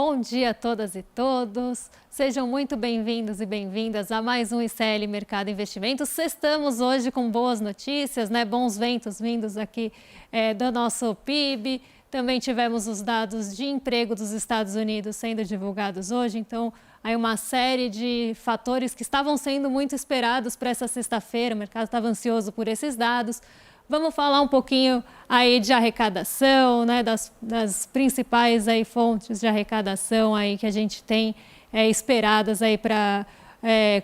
Bom dia a todas e todos. Sejam muito bem-vindos e bem-vindas a mais um ICL Mercado Investimentos. Estamos hoje com boas notícias, né? Bons ventos vindos aqui do nosso PIB. Também tivemos os dados de emprego dos Estados Unidos sendo divulgados hoje. Então, aí uma série de fatores que estavam sendo muito esperados para essa sexta-feira. O mercado estava ansioso por esses dados. Vamos falar um pouquinho aí de arrecadação, né, das principais aí fontes de arrecadação aí que a gente tem esperadas aí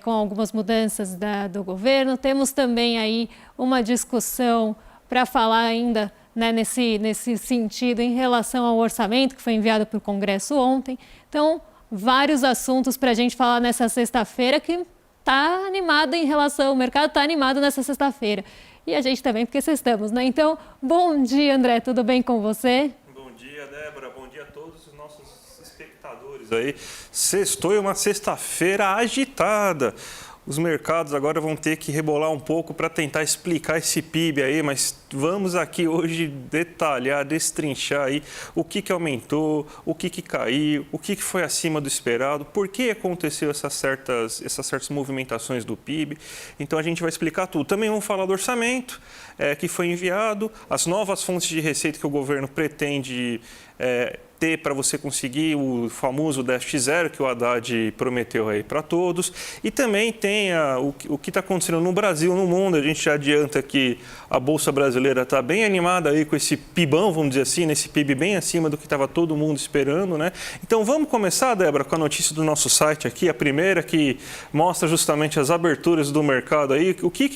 com algumas mudanças do governo. Temos também aí uma discussão para falar ainda, né, nesse sentido em relação ao orçamento que foi enviado para o Congresso ontem. Então, vários assuntos para a gente falar nessa sexta-feira que está animado em relação, o mercado está animado nessa sexta-feira. E a gente também, porque estamos, né? Então, bom dia, André, tudo bem com você? Bom dia, Débora, bom dia a todos os nossos espectadores aí. Sextou é uma sexta-feira agitada. Os mercados agora vão ter que rebolar um pouco para tentar explicar esse PIB aí, mas vamos aqui hoje detalhar, destrinchar aí o que aumentou, o que caiu, o que foi acima do esperado, por que aconteceu essas certas movimentações do PIB. Então a gente vai explicar tudo. Também vamos falar do orçamento que foi enviado, as novas fontes de receita que o governo pretende ter para você conseguir o famoso déficit zero que o Haddad prometeu aí para todos. E também tem o que está acontecendo no Brasil, no mundo. A gente já adianta que a Bolsa Brasileira está bem animada aí com esse PIBão, vamos dizer assim, nesse PIB bem acima do que estava todo mundo esperando, né? Então vamos começar, Débora, com a notícia do nosso site aqui, a primeira que mostra justamente as aberturas do mercado aí, o que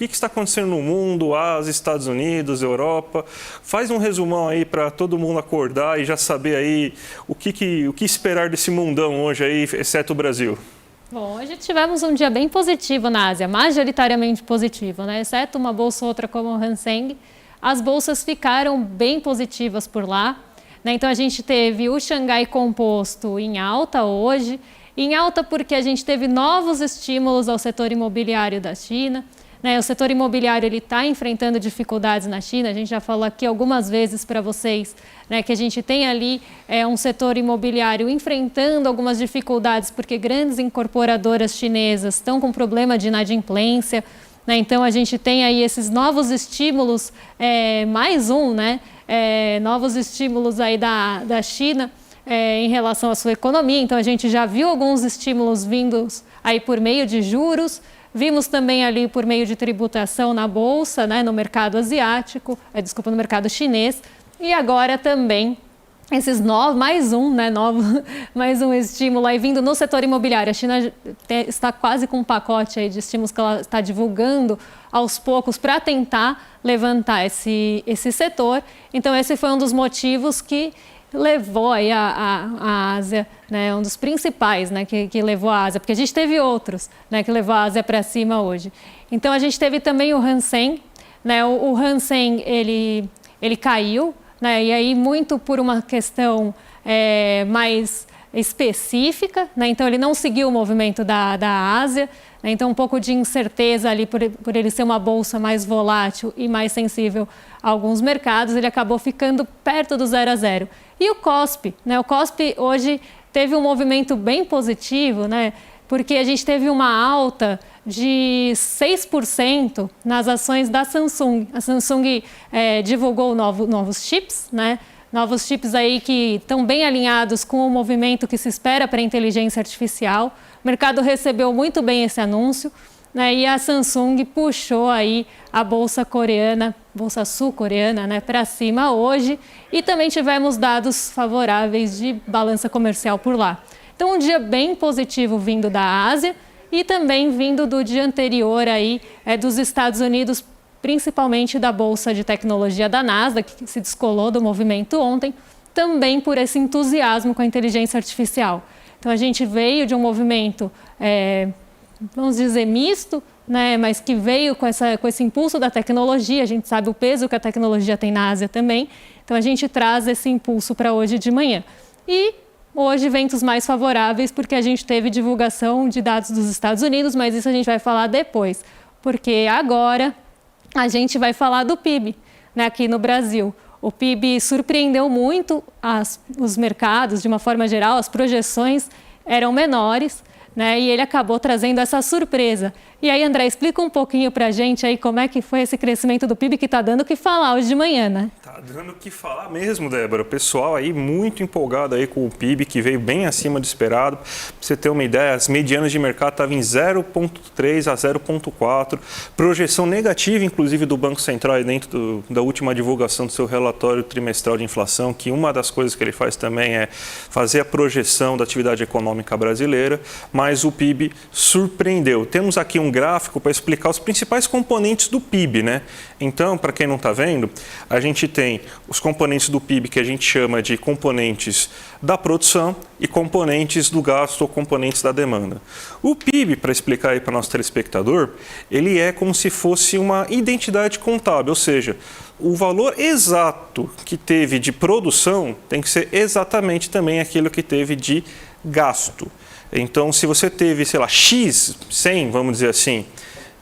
está acontecendo no mundo, Ásia, Estados Unidos, Europa. Faz um resumão aí para todo mundo acordar e já saber aí o que esperar desse mundão hoje aí, exceto o Brasil. Bom, hoje tivemos um dia bem positivo na Ásia, majoritariamente positivo, né? Exceto uma bolsa ou outra como o Hang Seng, as bolsas ficaram bem positivas por lá, né? Então a gente teve o Xangai Composto em alta hoje, em alta porque a gente teve novos estímulos ao setor imobiliário da China. O setor imobiliário está enfrentando dificuldades na China, a gente já falou aqui algumas vezes para vocês, né, que a gente tem ali um setor imobiliário enfrentando algumas dificuldades porque grandes incorporadoras chinesas estão com problema de inadimplência, né, então a gente tem aí esses novos estímulos, novos estímulos aí da China em relação à sua economia, então a gente já viu alguns estímulos vindos aí por meio de juros. Vimos também ali por meio de tributação na Bolsa, né, no mercado asiático, no mercado chinês. E agora também esses mais um estímulo aí vindo no setor imobiliário. A China está quase com um pacote aí de estímulos que ela está divulgando aos poucos para tentar levantar esse setor. Então esse foi um dos motivos que levou aí a Ásia, né, um dos principais, né, que levou a Ásia, porque a gente teve outros, né, que levou a Ásia para cima hoje. Então a gente teve também o Hang Seng, né, o Hang Seng ele caiu, né, e aí muito por uma questão mais específica, né, então ele não seguiu o movimento da Ásia, né, então um pouco de incerteza ali por ele ser uma bolsa mais volátil e mais sensível a alguns mercados, ele acabou ficando perto do 0 a 0. E o KOSPI, né, o KOSPI hoje teve um movimento bem positivo, né, porque a gente teve uma alta de 6% nas ações da Samsung. A Samsung divulgou novos chips, né? Novos chips aí que estão bem alinhados com o movimento que se espera para a inteligência artificial. O mercado recebeu muito bem esse anúncio, né? E a Samsung puxou aí a bolsa sul-coreana, né, para cima hoje. E também tivemos dados favoráveis de balança comercial por lá. Então um dia bem positivo vindo da Ásia e também vindo do dia anterior aí dos Estados Unidos, principalmente da Bolsa de Tecnologia da Nasdaq, que se descolou do movimento ontem, também por esse entusiasmo com a inteligência artificial. Então a gente veio de um movimento, vamos dizer, misto, né, mas que veio com esse impulso da tecnologia. A gente sabe o peso que a tecnologia tem na Ásia também, então a gente traz esse impulso para hoje de manhã. E hoje ventos mais favoráveis porque a gente teve divulgação de dados dos Estados Unidos, mas isso a gente vai falar depois, porque agora a gente vai falar do PIB, né, aqui no Brasil. O PIB surpreendeu muito os mercados, de uma forma geral, as projeções eram menores, né? E ele acabou trazendo essa surpresa. E aí, André, explica um pouquinho para a gente aí como é que foi esse crescimento do PIB que está dando o que falar hoje de manhã, né? Tá dando o que falar mesmo, Débora. O pessoal aí muito empolgado aí com o PIB, que veio bem acima do esperado. Para você ter uma ideia, as medianas de mercado estavam em 0,3 a 0,4. Projeção negativa, inclusive, do Banco Central aí dentro da última divulgação do seu relatório trimestral de inflação, que uma das coisas que ele faz também é fazer a projeção da atividade econômica brasileira, mas o PIB surpreendeu. Temos aqui um gráfico para explicar os principais componentes do PIB, né? Então, para quem não está vendo, a gente tem os componentes do PIB que a gente chama de componentes da produção e componentes do gasto ou componentes da demanda. O PIB, para explicar aí para o nosso telespectador, ele é como se fosse uma identidade contábil, ou seja, o valor exato que teve de produção tem que ser exatamente também aquilo que teve de gasto. Então, se você teve, sei lá, X, 100, vamos dizer assim,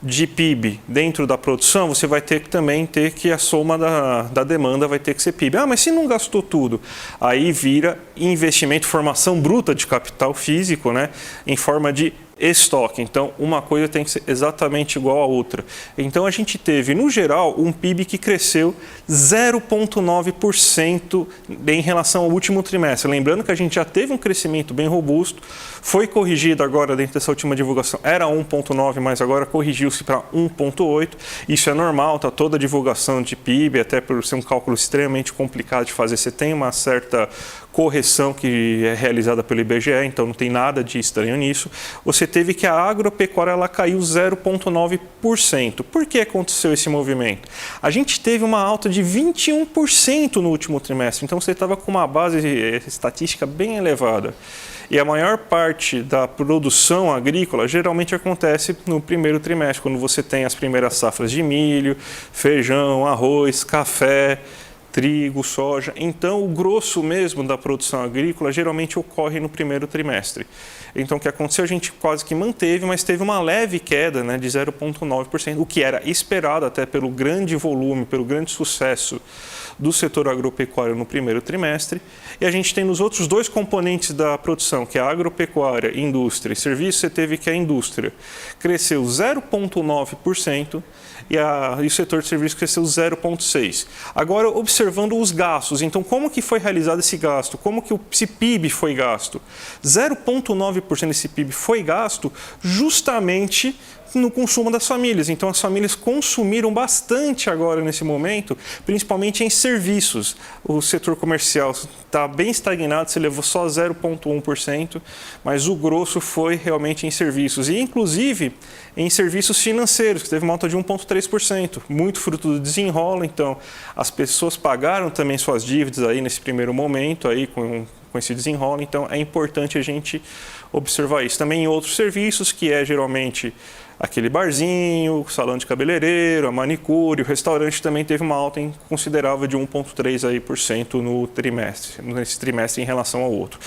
de PIB dentro da produção, você vai ter que também ter que a soma da demanda vai ter que ser PIB. Ah, mas se não gastou tudo? Aí vira investimento, formação bruta de capital físico, né, em forma de estoque. Então, uma coisa tem que ser exatamente igual à outra. Então, a gente teve, no geral, um PIB que cresceu 0,9% em relação ao último trimestre. Lembrando que a gente já teve um crescimento bem robusto, foi corrigido agora dentro dessa última divulgação, era 1,9%, mas agora corrigiu-se para 1,8%. Isso é normal, tá? Toda a divulgação de PIB, até por ser um cálculo extremamente complicado de fazer, você tem uma certa correção que é realizada pelo IBGE, então não tem nada de estranho nisso. Você teve que a agropecuária ela caiu 0,9%. Por que aconteceu esse movimento? A gente teve uma alta de 21% no último trimestre, então você estava com uma base estatística bem elevada. E a maior parte da produção agrícola geralmente acontece no primeiro trimestre, quando você tem as primeiras safras de milho, feijão, arroz, café, trigo, soja. Então, o grosso mesmo da produção agrícola geralmente ocorre no primeiro trimestre. Então, o que aconteceu? A gente quase que manteve, mas teve uma leve queda, né, de 0,9%, o que era esperado até pelo grande volume, pelo grande sucesso do setor agropecuário no primeiro trimestre. E a gente tem nos outros dois componentes da produção, que é a agropecuária, indústria e serviço, você teve que a indústria cresceu 0,9%, e o setor de serviços cresceu 0,6%. Agora, observando os gastos, então como que foi realizado esse gasto? Como que esse PIB foi gasto? 0,9% desse PIB foi gasto justamente no consumo das famílias. Então, as famílias consumiram bastante agora nesse momento, principalmente em serviços. O setor comercial está bem estagnado, se levou só 0,1%, mas o grosso foi realmente em serviços. E, inclusive, em serviços financeiros, que teve uma alta de 1,3%, muito fruto do desenrola. Então, as pessoas pagaram também suas dívidas aí nesse primeiro momento, aí com esse desenrola. Então, é importante a gente observar isso. Também em outros serviços, que é geralmente aquele barzinho, salão de cabeleireiro, a manicure, o restaurante também teve uma alta considerável de 1,3% no trimestre, nesse trimestre em relação ao outro.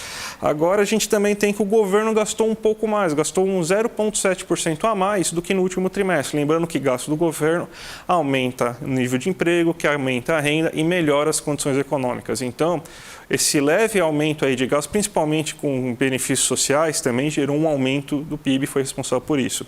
Agora a gente também tem que o governo gastou um pouco mais, gastou um 0,7% a mais do que no último trimestre. Lembrando que gasto do governo aumenta o nível de emprego, que aumenta a renda e melhora as condições econômicas. Então, esse leve aumento aí de gasto, principalmente com benefícios sociais, também gerou um aumento do PIB e foi responsável por isso.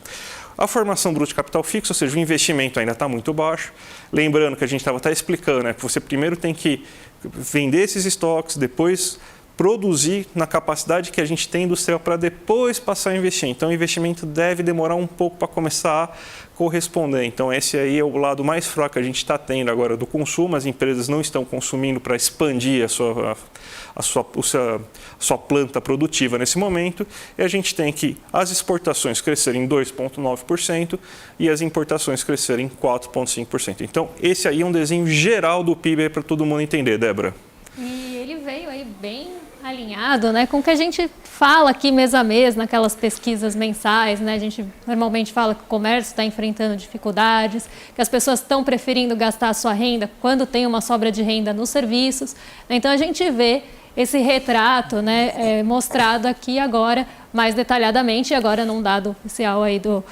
A formação bruta de capital fixo, ou seja, o investimento ainda está muito baixo. Lembrando que a gente estava até explicando, né, que você primeiro tem que vender esses estoques, depois produzir na capacidade que a gente tem industrial para depois passar a investir. Então, o investimento deve demorar um pouco para começar a corresponder. Então, esse aí é o lado mais fraco que a gente está tendo agora do consumo. As empresas não estão consumindo para expandir a sua planta produtiva nesse momento. E a gente tem que as exportações crescerem 2,9% e as importações crescerem 4,5%. Então, esse aí é um desenho geral do PIB para todo mundo entender, Débora. E ele veio aí bem alinhado, né, com o que a gente fala aqui mês a mês, naquelas pesquisas mensais, né? A gente normalmente fala que o comércio está enfrentando dificuldades, que as pessoas estão preferindo gastar a sua renda quando tem uma sobra de renda nos serviços. Então, a gente vê esse retrato, né, mostrado aqui agora, mais detalhadamente, agora num dado oficial aí do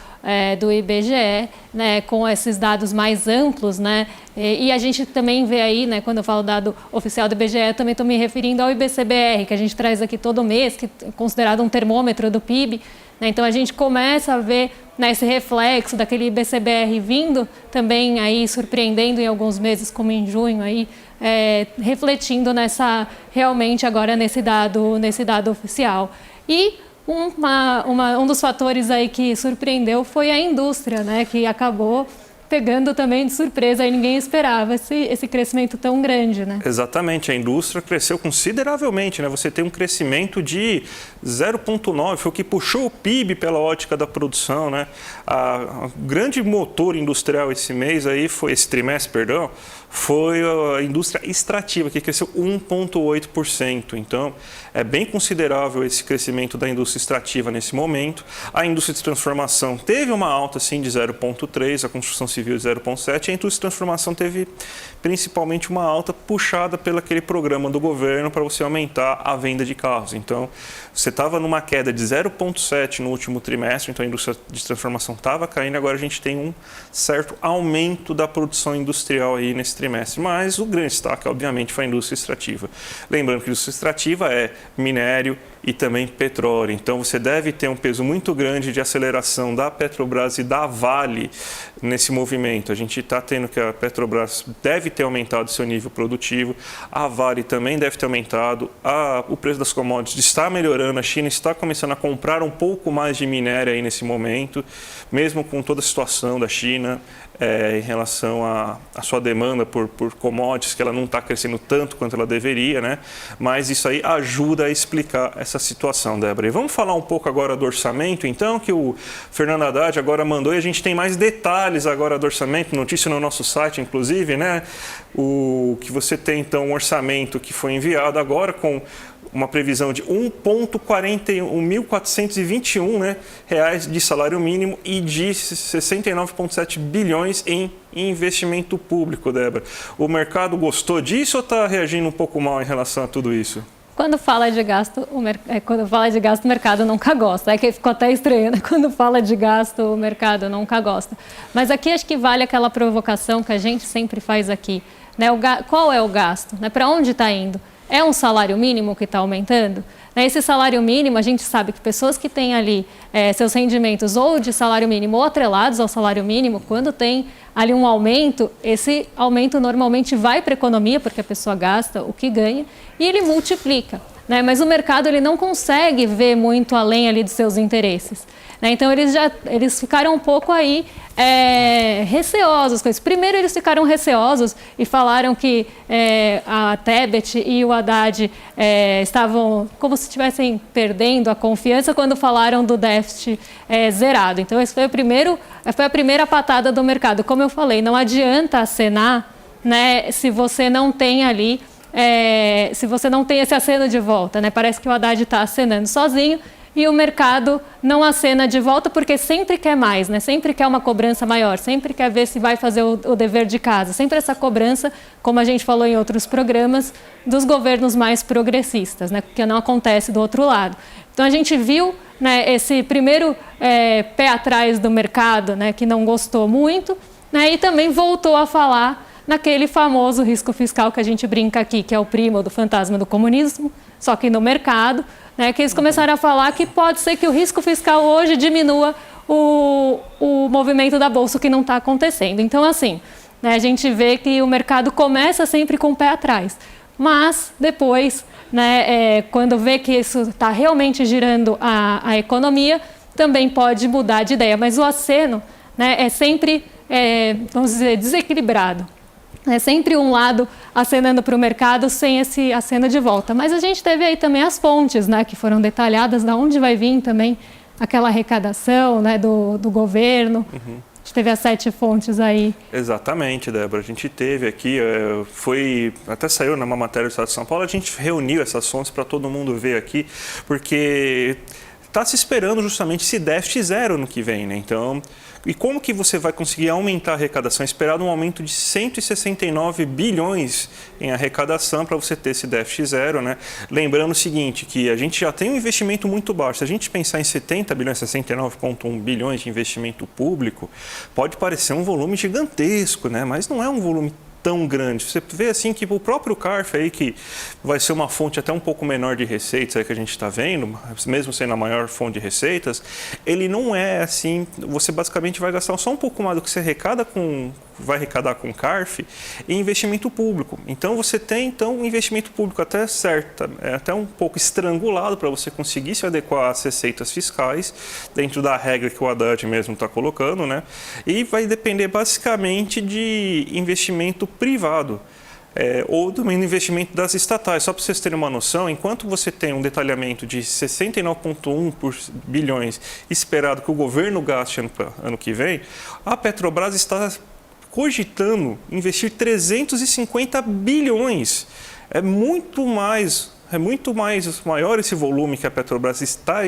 IBGE, né, com esses dados mais amplos, né, e a gente também vê aí, né, quando eu falo dado oficial do IBGE, eu também estou me referindo ao IBCBR, que a gente traz aqui todo mês, que é considerado um termômetro do PIB, né, então a gente começa a ver, né, esse reflexo daquele IBCBR vindo também aí surpreendendo em alguns meses, como em junho aí, refletindo realmente agora nesse dado oficial. E um dos fatores aí que surpreendeu foi a indústria, né, que acabou pegando também de surpresa, aí ninguém esperava esse crescimento tão grande, né? Exatamente, a indústria cresceu consideravelmente, né? Você tem um crescimento de 0,9, foi o que puxou o PIB pela ótica da produção, né? O grande motor industrial esse trimestre, perdão, foi a indústria extrativa, que cresceu 1,8%. Então, é bem considerável esse crescimento da indústria extrativa nesse momento. A indústria de transformação teve uma alta, sim, de 0,3%, a construção civil de 0,7%, e a indústria de transformação teve principalmente uma alta puxada pelo aquele programa do governo para você aumentar a venda de carros. Então, você estava numa queda de 0,7% no último trimestre, então a indústria de transformação estava caindo, agora a gente tem um certo aumento da produção industrial aí nesse trimestre. Mas o grande destaque, obviamente, foi a indústria extrativa. Lembrando que a indústria extrativa é minério e também petróleo. Então, você deve ter um peso muito grande de aceleração da Petrobras e da Vale nesse movimento. A gente está tendo que a Petrobras deve ter aumentado seu nível produtivo, a Vale também deve ter aumentado, o preço das commodities está melhorando, a China está começando a comprar um pouco mais de minério aí nesse momento, mesmo com toda a situação da China em relação à sua demanda por commodities, que ela não está crescendo tanto quanto ela deveria, né? Mas isso aí ajuda a explicar essa situação, Débora. E vamos falar um pouco agora do orçamento, então, que o Fernando Haddad agora mandou, e a gente tem mais detalhes agora do orçamento, notícia no nosso site, inclusive, né? Que você tem, então, um orçamento que foi enviado agora com uma previsão de 1,41.421, né, reais de salário mínimo e de 69,7 bilhões em investimento público, Débora. O mercado gostou disso ou está reagindo um pouco mal em relação a tudo isso? Quando fala de gasto, o mercado nunca gosta. É que ficou até estranho, né? Quando fala de gasto, o mercado nunca gosta. Mas aqui acho que vale aquela provocação que a gente sempre faz aqui, né? Qual é o gasto? Né? Para onde está indo? É um salário mínimo que está aumentando? Esse salário mínimo, a gente sabe que pessoas que têm ali seus rendimentos ou de salário mínimo ou atrelados ao salário mínimo, quando tem ali um aumento, esse aumento normalmente vai para a economia, porque a pessoa gasta o que ganha, e ele multiplica. Né? Mas o mercado ele não consegue ver muito além ali dos seus interesses. Né? Então, eles ficaram um pouco aí receosos com isso. Primeiro, eles ficaram receosos e falaram que a Tebet e o Haddad estavam como se estivessem perdendo a confiança quando falaram do déficit zerado. Então, esse foi a primeira patada do mercado. Como eu falei, não adianta acenar, né, se você não tem ali se você não tem esse aceno de volta, né? Parece que o Haddad está acenando sozinho e o mercado não acena de volta porque sempre quer mais, né? Sempre quer uma cobrança maior, sempre quer ver se vai fazer o dever de casa. Sempre essa cobrança, como a gente falou em outros programas, dos governos mais progressistas, né? Que não acontece do outro lado. Então a gente viu, né, esse primeiro pé atrás do mercado, né, que não gostou muito, né, e também voltou a falar naquele famoso risco fiscal que a gente brinca aqui, que é o primo do fantasma do comunismo, só que no mercado, né, que eles começaram a falar que pode ser que o risco fiscal hoje diminua o movimento da Bolsa, o que não está acontecendo. Então, assim, né, a gente vê que o mercado começa sempre com o pé atrás, mas depois, né, quando vê que isso está realmente girando a economia, também pode mudar de ideia. Mas o aceno, né, é sempre, vamos dizer, desequilibrado. É sempre um lado acenando para o mercado sem esse aceno de volta. Mas a gente teve aí também as fontes, né, que foram detalhadas, da onde vai vir também aquela arrecadação, né, do governo. Uhum. A gente teve as 7 fontes aí. Exatamente, Débora. A gente teve aqui, até saiu numa matéria do Estado de São Paulo, a gente reuniu essas fontes para todo mundo ver aqui, porque está se esperando justamente esse déficit zero no que vem, né? Então, e como que você vai conseguir aumentar a arrecadação? É esperado um aumento de 169 bilhões em arrecadação para você ter esse déficit zero, né? Lembrando o seguinte, que a gente já tem um investimento muito baixo. Se a gente pensar em 70 bilhões, 69,1 bilhões de investimento público, pode parecer um volume gigantesco, né? Mas não é um volume tão grande. Você vê assim que o próprio CARF aí, que vai ser uma fonte até um pouco menor de receitas aí que a gente está vendo, mesmo sendo a maior fonte de receitas, ele não é assim, você basicamente vai gastar só um pouco mais do que você vai arrecadar com o CARF em investimento público. Então você tem um investimento público até certo, até um pouco estrangulado para você conseguir se adequar às receitas fiscais, dentro da regra que o Haddad mesmo está colocando, né? E vai depender basicamente de investimento privado. Ou também no investimento das estatais. Só para vocês terem uma noção, enquanto você tem um detalhamento de 69,1 bilhões esperado que o governo gaste ano que vem, a Petrobras está cogitando investir 350 bilhões. É muito maior esse volume que a Petrobras está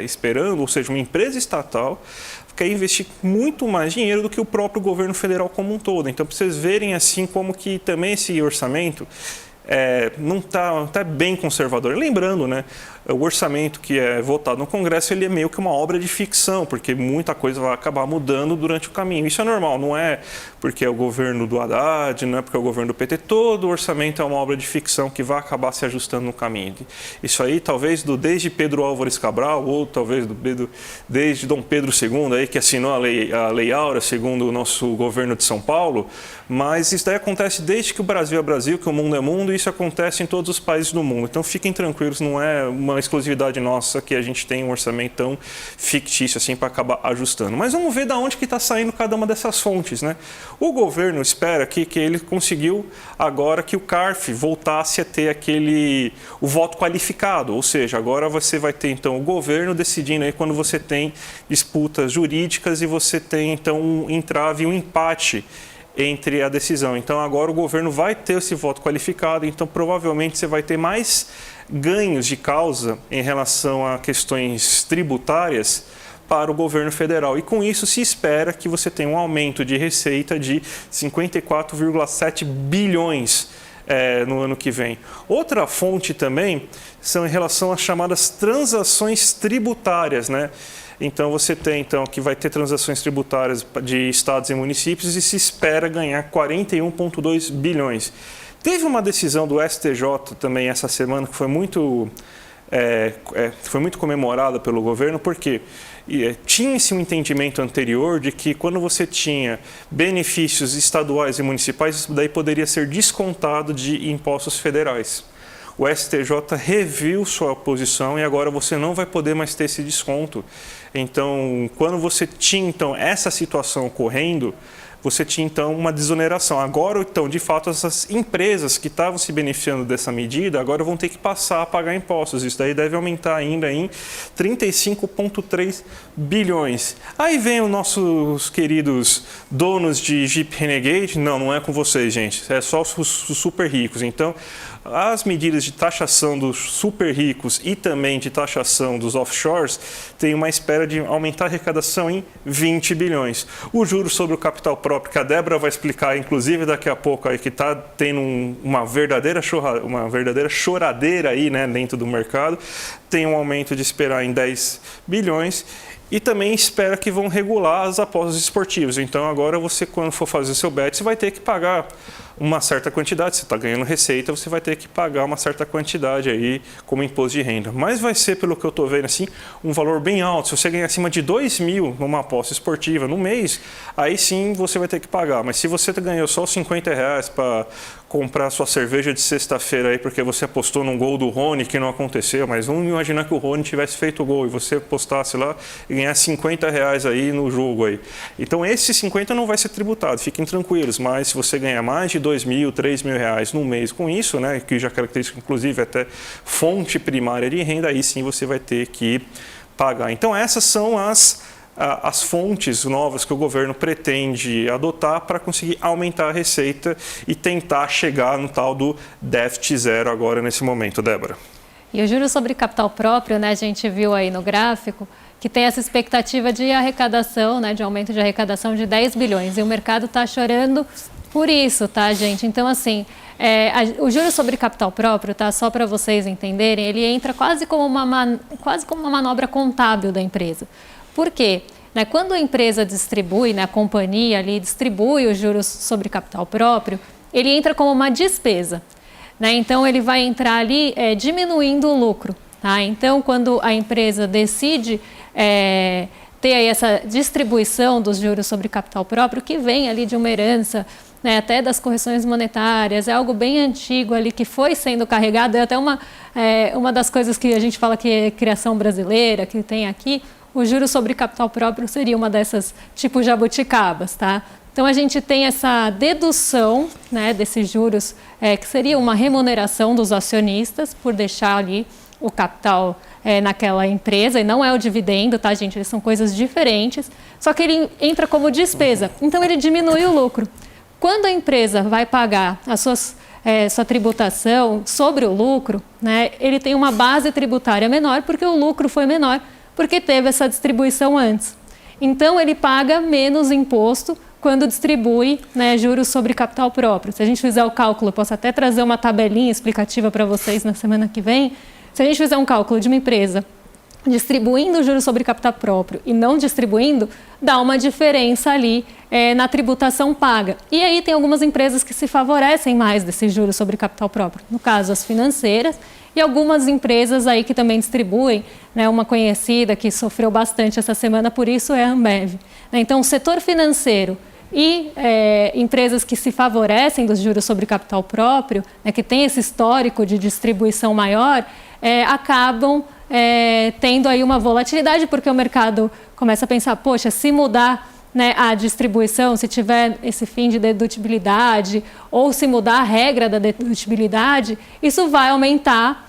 esperando, ou seja, uma empresa estatal quer investir muito mais dinheiro do que o próprio governo federal como um todo. Então, para vocês verem assim como que também esse orçamento não está bem conservador. Lembrando, né, o orçamento que é votado no Congresso, ele é meio que uma obra de ficção, porque muita coisa vai acabar mudando durante o caminho. Isso é normal, não é porque é o governo do Haddad, não é porque é o governo do PT. Todo o orçamento é uma obra de ficção que vai acabar se ajustando no caminho. Isso aí, talvez, desde Pedro Álvares Cabral, ou talvez desde Dom Pedro II, aí, que assinou a Lei Áurea, segundo o nosso governo de São Paulo, mas isso daí acontece desde que o Brasil é Brasil, que o mundo é mundo, e isso acontece em todos os países do mundo. Então, fiquem tranquilos, não é uma exclusividade nossa que a gente tem um orçamento tão fictício assim para acabar ajustando. Mas vamos ver de onde que está saindo cada uma dessas fontes, né? O governo espera que ele conseguiu agora que o CARF voltasse a ter o voto qualificado, ou seja, agora você vai ter então o governo decidindo aí quando você tem disputas jurídicas e você tem então um entrave, um empate entre a decisão. Então agora o governo vai ter esse voto qualificado, então provavelmente você vai ter mais ganhos de causa em relação a questões tributárias para o governo federal. E com isso se espera que você tenha um aumento de receita de 54,7 bilhões no ano que vem. Outra fonte também são em relação às chamadas transações tributárias, né? Então você tem que vai ter transações tributárias de estados e municípios e se espera ganhar 41,2 bilhões. Teve uma decisão do STJ também essa semana que foi muito comemorada pelo governo, porque tinha-se um entendimento anterior de que quando você tinha benefícios estaduais e municipais, isso daí poderia ser descontado de impostos federais. O STJ reviu sua posição e agora você não vai poder mais ter esse desconto. Então, quando você tinha essa situação ocorrendo, você tinha então uma desoneração. Agora, então, de fato, essas empresas que estavam se beneficiando dessa medida, agora vão ter que passar a pagar impostos. Isso daí deve aumentar ainda em 35,3 bilhões. Aí vem os nossos queridos donos de Jeep Renegade. Não é com vocês, gente. É só os super ricos. Então, as medidas de taxação dos super ricos e também de taxação dos offshores têm uma espera de aumentar a arrecadação em 20 bilhões. O juros sobre o capital próprio, que a Débora vai explicar, inclusive daqui a pouco, aí, que está tendo uma verdadeira choradeira aí, né, dentro do mercado, tem um aumento de esperar em 10 bilhões. E também espera que vão regular as apostas esportivas. Então agora você, quando for fazer seu bet, você vai ter que pagar uma certa quantidade. Você está ganhando receita, você vai ter que pagar uma certa quantidade aí como imposto de renda. Mas vai ser, pelo que eu estou vendo, assim, um valor bem alto. Se você ganhar acima de 2 mil numa aposta esportiva no mês, aí sim você vai ter que pagar. Mas se você ganhou só R$50 para comprar sua cerveja de sexta-feira aí porque você apostou num gol do Rony que não aconteceu, mas vamos imaginar que o Rony tivesse feito o gol e você apostasse lá e ganhasse R$50 aí no jogo aí. Então esse 50 não vai ser tributado, fiquem tranquilos, mas se você ganhar mais de 2 mil, 3 mil reais no mês com isso, né, que já caracteriza inclusive até fonte primária de renda, aí sim você vai ter que pagar. Então essas são as fontes novas que o governo pretende adotar para conseguir aumentar a receita e tentar chegar no tal do déficit zero agora nesse momento, Débora. E o juros sobre capital próprio, né, a gente viu aí no gráfico, que tem essa expectativa de arrecadação, né, de aumento de arrecadação de 10 bilhões. E o mercado está chorando por isso, tá, gente? Então, assim, o juros sobre capital próprio, tá, só para vocês entenderem, ele entra quase como uma manobra contábil da empresa. Por quê? Né, quando a empresa distribui, né, a companhia ali distribui os juros sobre capital próprio, ele entra como uma despesa. Né? Então, ele vai entrar ali diminuindo o lucro. Tá? Então, quando a empresa decide ter aí essa distribuição dos juros sobre capital próprio, que vem ali de uma herança, né, até das correções monetárias, é algo bem antigo ali que foi sendo carregado, é até uma das coisas que a gente fala que é criação brasileira, que tem aqui, o juros sobre capital próprio seria uma dessas tipo jabuticabas, tá? Então, a gente tem essa dedução, né, desses juros, que seria uma remuneração dos acionistas por deixar ali o capital naquela empresa, e não é o dividendo, tá, gente? Eles são coisas diferentes, só que ele entra como despesa, então ele diminui o lucro. Quando a empresa vai pagar sua tributação sobre o lucro, né, ele tem uma base tributária menor, porque o lucro foi menor, porque teve essa distribuição antes. Então, ele paga menos imposto quando distribui, né, juros sobre capital próprio. Se a gente fizer o cálculo, eu posso até trazer uma tabelinha explicativa para vocês na semana que vem. Se a gente fizer um cálculo de uma empresa distribuindo juros sobre capital próprio e não distribuindo, dá uma diferença ali na tributação paga. E aí tem algumas empresas que se favorecem mais desses juros sobre capital próprio. No caso, as financeiras e algumas empresas aí que também distribuem, né, uma conhecida que sofreu bastante essa semana, por isso é a Ambev. Então, o setor financeiro e empresas que se favorecem dos juros sobre capital próprio, né, que tem esse histórico de distribuição maior, acabam tendo aí uma volatilidade, porque o mercado começa a pensar, poxa, se mudar, né, a distribuição, se tiver esse fim de dedutibilidade, ou se mudar a regra da dedutibilidade, isso vai aumentar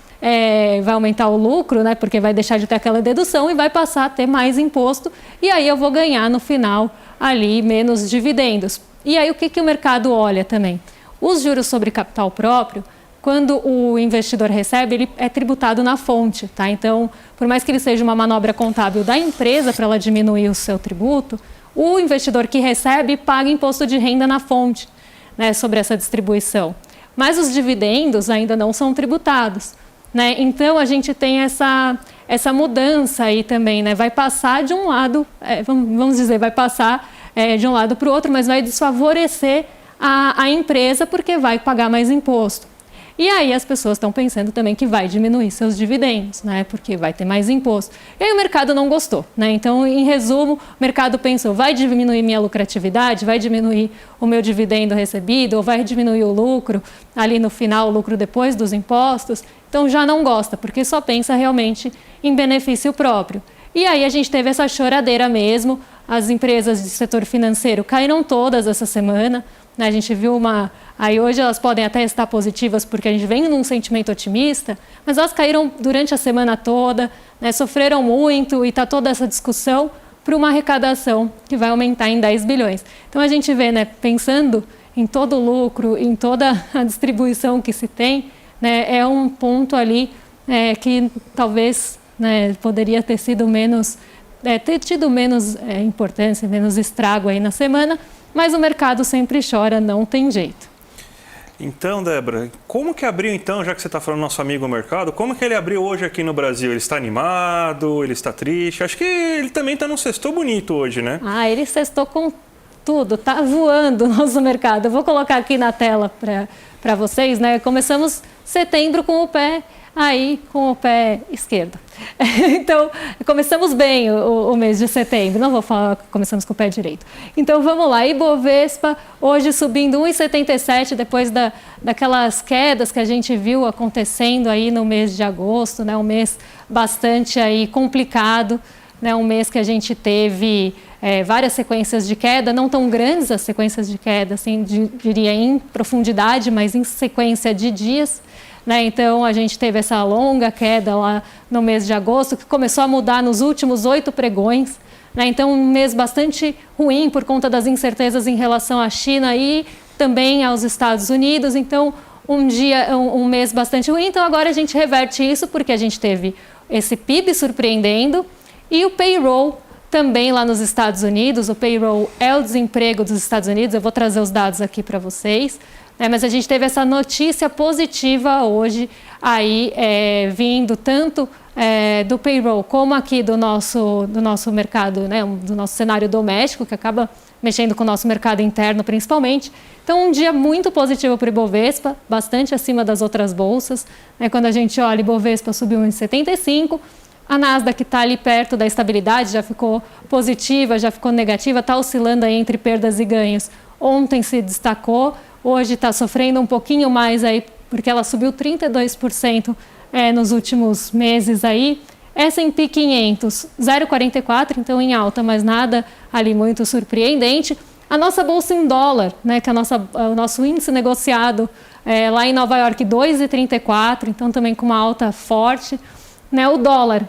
o lucro, né, porque vai deixar de ter aquela dedução e vai passar a ter mais imposto, e aí eu vou ganhar no final ali menos dividendos. E aí o que o mercado olha também? Os juros sobre capital próprio, quando o investidor recebe, ele é tributado na fonte, tá? Então, por mais que ele seja uma manobra contábil da empresa para ela diminuir o seu tributo, o investidor que recebe paga imposto de renda na fonte, né, sobre essa distribuição. Mas os dividendos ainda não são tributados, né? Então, a gente tem essa mudança aí também, né? Vai passar de um lado, vamos dizer, vai passar de um lado para o outro, mas vai desfavorecer a empresa porque vai pagar mais imposto. E aí as pessoas estão pensando também que vai diminuir seus dividendos, né? Porque vai ter mais imposto. E aí o mercado não gostou, né? Então, em resumo, o mercado pensou, vai diminuir minha lucratividade, vai diminuir o meu dividendo recebido, ou vai diminuir o lucro ali no final, o lucro depois dos impostos. Então, já não gosta, porque só pensa realmente em benefício próprio. E aí a gente teve essa choradeira mesmo, as empresas do setor financeiro caíram todas essa semana, né? A gente viu aí hoje elas podem até estar positivas porque a gente vem num sentimento otimista, mas elas caíram durante a semana toda, né? Sofreram muito e está toda essa discussão para uma arrecadação que vai aumentar em 10 bilhões. Então a gente vê, né, pensando em todo o lucro, em toda a distribuição que se tem, né, é um ponto ali que talvez, né, poderia ter sido ter tido menos importância, menos estrago aí na semana, mas o mercado sempre chora, não tem jeito. Então, Débora, como que abriu então, já que você está falando do nosso amigo mercado, como que ele abriu hoje aqui no Brasil? Ele está animado? Ele está triste? Acho que ele também está num sextou bonito hoje, né? Ele sextou com tudo, tá voando o nosso mercado. Eu vou colocar aqui na tela para vocês, né? Começamos setembro com o pé esquerdo. Então, começamos bem o mês de setembro, não vou falar que começamos com o pé direito. Então, vamos lá, Ibovespa hoje subindo 1,77 depois daquelas quedas que a gente viu acontecendo aí no mês de agosto, né? Um mês bastante aí complicado, né? Um mês que a gente teve várias sequências de queda, não tão grandes as sequências de queda, assim, diria em profundidade, mas em sequência de dias. Né? Então, a gente teve essa longa queda lá no mês de agosto, que começou a mudar nos últimos 8 pregões. Né? Então, um mês bastante ruim por conta das incertezas em relação à China e também aos Estados Unidos. Então, um mês bastante ruim, então agora a gente reverte isso porque a gente teve esse PIB surpreendendo e o payroll também lá nos Estados Unidos. O payroll é o desemprego dos Estados Unidos, eu vou trazer os dados aqui para vocês, né? Mas a gente teve essa notícia positiva hoje aí vindo tanto do payroll como aqui do nosso mercado, né? Do nosso cenário doméstico, que acaba mexendo com o nosso mercado interno principalmente. Então, um dia muito positivo para o Ibovespa, bastante acima das outras bolsas, né? Quando a gente olha, o Ibovespa subiu 1,75, a Nasdaq está ali perto da estabilidade, já ficou positiva, já ficou negativa, está oscilando aí entre perdas e ganhos. Ontem se destacou, hoje está sofrendo um pouquinho mais aí, porque ela subiu 32% nos últimos meses aí. S&P 500, 0,44, então em alta, mas nada ali muito surpreendente. A nossa bolsa em dólar, né, que é o nosso índice negociado lá em Nova York, 2,34, então também com uma alta forte. Né, o dólar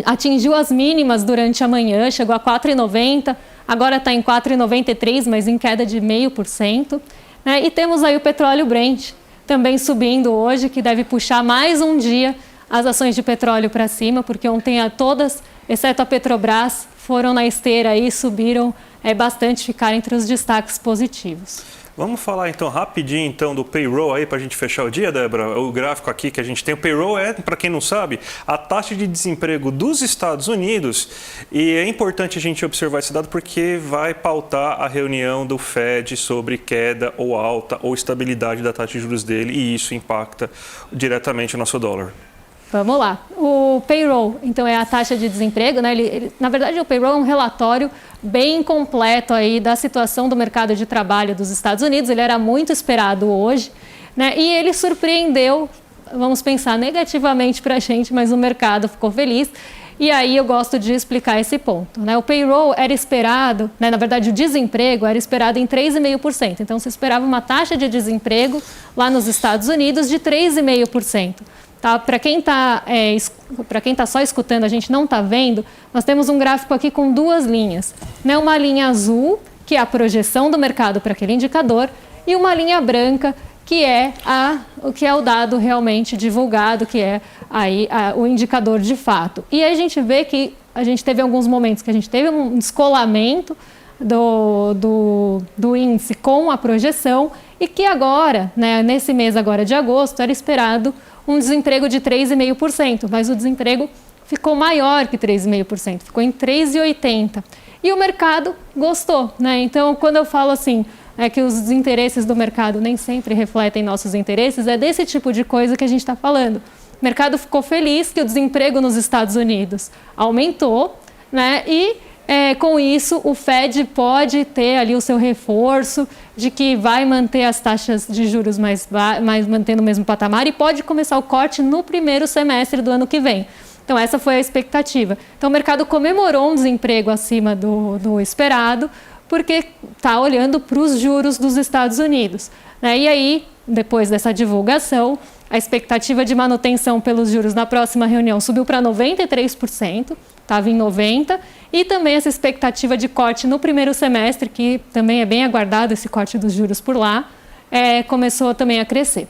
atingiu as mínimas durante a manhã, chegou a 4,90, agora está em 4,93, mas em queda de 0,5%. Né, e temos aí o petróleo Brent, também subindo hoje, que deve puxar mais um dia as ações de petróleo para cima, porque ontem todas, exceto a Petrobras, foram na esteira e subiram bastante, ficaram entre os destaques positivos. Vamos falar então rapidinho então do payroll aí para a gente fechar o dia, Débora. O gráfico aqui que a gente tem, o payroll para quem não sabe, a taxa de desemprego dos Estados Unidos, e é importante a gente observar esse dado porque vai pautar a reunião do Fed sobre queda ou alta ou estabilidade da taxa de juros dele, e isso impacta diretamente o nosso dólar. Vamos lá. O payroll, então, é a taxa de desemprego, né? Na verdade, o payroll é um relatório bem completo aí da situação do mercado de trabalho dos Estados Unidos. Ele era muito esperado hoje, né? E ele surpreendeu, vamos pensar, negativamente para a gente, mas o mercado ficou feliz. E aí eu gosto de explicar esse ponto, né? O payroll era esperado, né? Na verdade, o desemprego era esperado em 3,5%. Então, se esperava uma taxa de desemprego lá nos Estados Unidos de 3,5%. Tá? Para quem tá só escutando, a gente não está vendo, nós temos um gráfico aqui com duas linhas. Né? Uma linha azul, que é a projeção do mercado para aquele indicador, e uma linha branca, que é o dado realmente divulgado, que é aí o indicador de fato. E aí a gente vê que a gente teve alguns momentos que a gente teve um descolamento do índice com a projeção, e que agora, né, nesse mês agora de agosto, era esperado um desemprego de 3,5%, mas o desemprego ficou maior que 3,5%, ficou em 3,80%. E o mercado gostou, né? Então, quando eu falo assim, que os interesses do mercado nem sempre refletem nossos interesses, é desse tipo de coisa que a gente está falando. O mercado ficou feliz que o desemprego nos Estados Unidos aumentou, né? E com isso, o Fed pode ter ali o seu reforço de que vai manter as taxas de juros mais mantendo o mesmo patamar, e pode começar o corte no primeiro semestre do ano que vem. Então, essa foi a expectativa. Então, o mercado comemorou um desemprego acima do esperado, porque está olhando para os juros dos Estados Unidos. Né? E aí, depois dessa divulgação, a expectativa de manutenção pelos juros na próxima reunião subiu para 93%, estava em 90%, e também essa expectativa de corte no primeiro semestre, que também é bem aguardado esse corte dos juros por lá, começou também a crescer.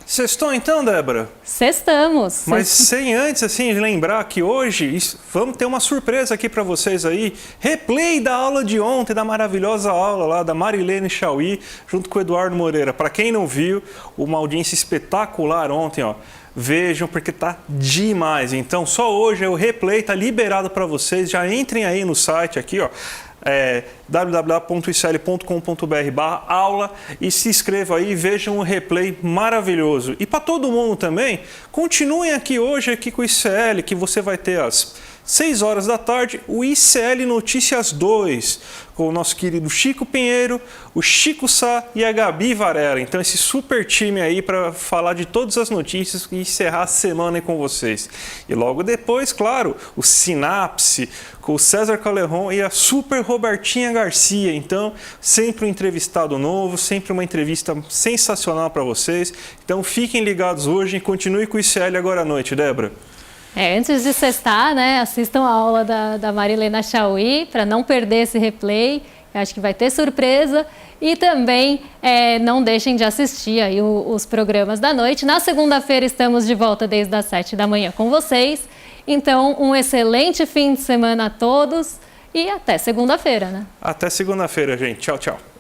Sextou então, Débora? Sextamos. Mas sem antes, assim, lembrar que hoje vamos ter uma surpresa aqui para vocês aí. Replay da aula de ontem, da maravilhosa aula lá da Marilene Chauí, junto com o Eduardo Moreira. Para quem não viu, uma audiência espetacular ontem, ó. Vejam, porque tá demais. Então, só hoje o replay tá liberado para vocês. Já entrem aí no site aqui, ó. www.icl.com.br/aula e se inscrevam aí e vejam um replay maravilhoso. E para todo mundo também, continuem aqui hoje com o ICL, que você vai ter às 6 horas da tarde, o ICL Notícias 2, com o nosso querido Chico Pinheiro, o Chico Sá e a Gabi Varela. Então, esse super time aí para falar de todas as notícias e encerrar a semana aí com vocês. E logo depois, claro, o Sinapse, com o César Caleron e a super Robertinha Garcia. Então, sempre um entrevistado novo, sempre uma entrevista sensacional para vocês. Então, fiquem ligados hoje e continue com o ICL agora à noite, Débora. Antes de sextar, né, assistam a aula da Marilena Chauí para não perder esse replay. Eu acho que vai ter surpresa e também não deixem de assistir aí os programas da noite. Na segunda-feira estamos de volta desde as 7 da manhã com vocês. Então, um excelente fim de semana a todos e até segunda-feira, né? Até segunda-feira, gente. Tchau, tchau.